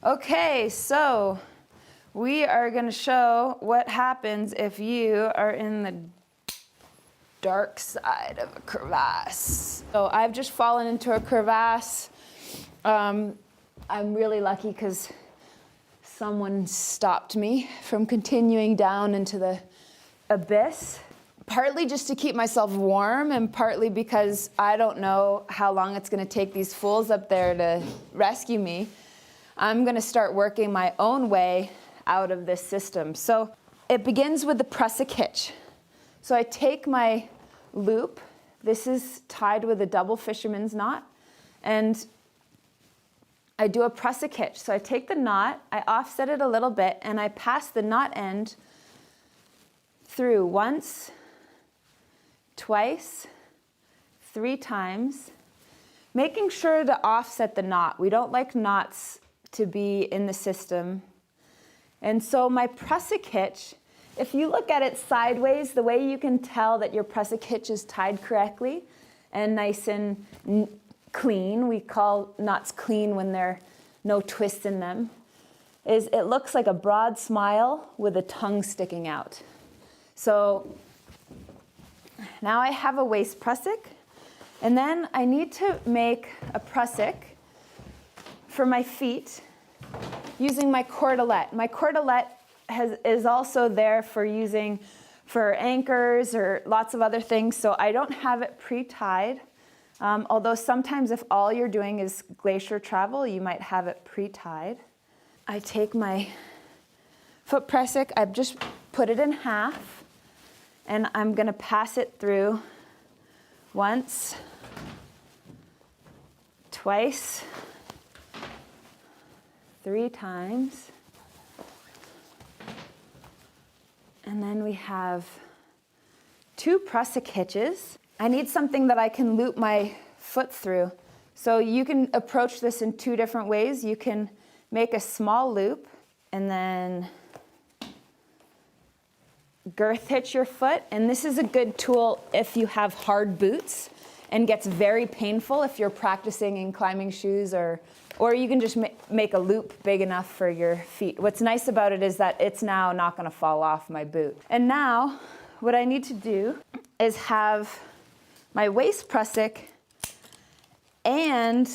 Okay, so we are going to show what happens if you are in the dark side of a crevasse. So I've just fallen into a crevasse. I'm really lucky because someone stopped me from continuing down into the abyss. Partly just to keep myself warm and partly because I don't know how long it's going to take these fools up there to rescue me. I'm going to start working my own way out of this system. So it begins with the Prussic hitch. So I take my loop. This is tied with a double fisherman's knot. And I do a Prussic hitch. So I take the knot, I offset it a little bit, and I pass the knot end through once, twice, 3 times, making sure to offset the knot. We don't like knots to be in the system. And so my Prussic hitch, if you look at it sideways, the way you can tell that your Prussic hitch is tied correctly and nice and clean, we call knots clean when there are no twists in them, is it looks like a broad smile with a tongue sticking out. So now I have a waist Prussic, and then I need to make a Prussic for my feet using my cordelette. My cordelette is also there for using for anchors or lots of other things, so I don't have it pre-tied. Although sometimes if all you're doing is glacier travel, you might have it pre-tied. I take my foot Prussic, I've just put it in half, and I'm going to pass it through once, twice, 3 times. And then we have 2 Prussic hitches. I need something that I can loop my foot through. So you can approach this in 2 different ways. You can make a small loop and then girth hitch your foot. And this is a good tool if you have hard boots and gets very painful if you're practicing in climbing shoes, or you can just make a loop big enough for your feet. What's nice about it is that it's now not going to fall off my boot. And now what I need to do is have my waist Prussic and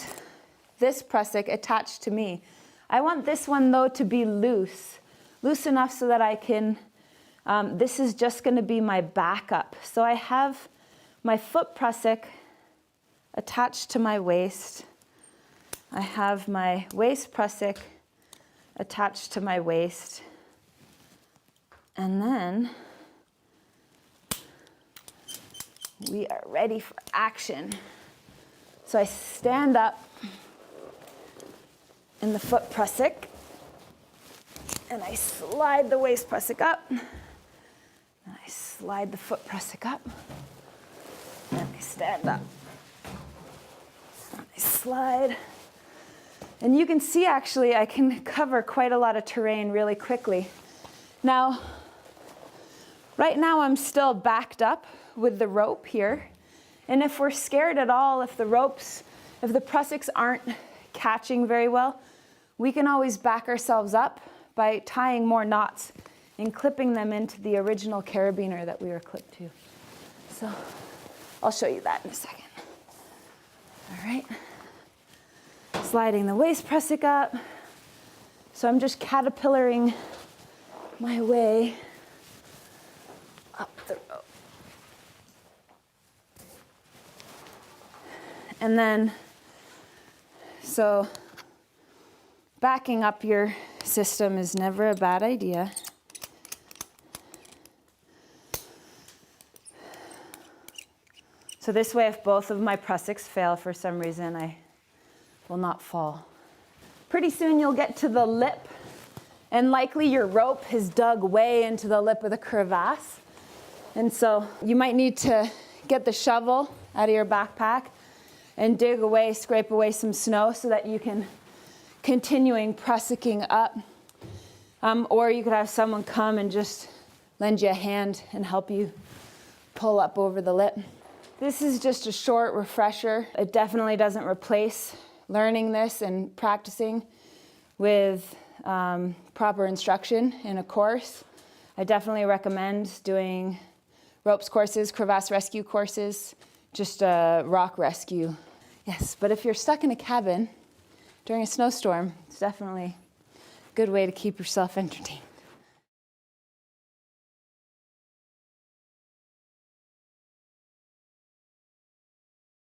this Prussic attached to me. I want this one though to be loose enough so that I can, this is just going to be my backup. So I have my foot Prussic attached to my waist. I have my waist Prussic attached to my waist. And then we are ready for action. So I stand up in the foot Prussic and I slide the waist Prussic up. And I slide the foot Prussic up. And I stand up. And I slide. And you can see actually I can cover quite a lot of terrain really quickly. Now, right now I'm still backed up with the rope here. And if we're scared at all, if the Prussics aren't catching very well, we can always back ourselves up by tying more knots and clipping them into the original carabiner that we were clipped to. So I'll show you that in a second. All right. Sliding the waist Prussic up. So I'm just caterpillaring my way up the rope. And then, so backing up your system is never a bad idea. So this way, if both of my Prussics fail for some reason, I will not fall. Pretty soon you'll get to the lip, and likely your rope has dug way into the lip of the crevasse. And so you might need to get the shovel out of your backpack and dig away, scrape away some snow so that you can continuing Prussicking up. Or you could have someone come and just lend you a hand and help you pull up over the lip. This is just a short refresher. It definitely doesn't replace learning this and practicing. with proper instruction in a course. I definitely recommend doing ropes courses, crevasse rescue courses, just a rock rescue. Yes, but if you're stuck in a cabin during a snowstorm, it's definitely a good way to keep yourself entertained.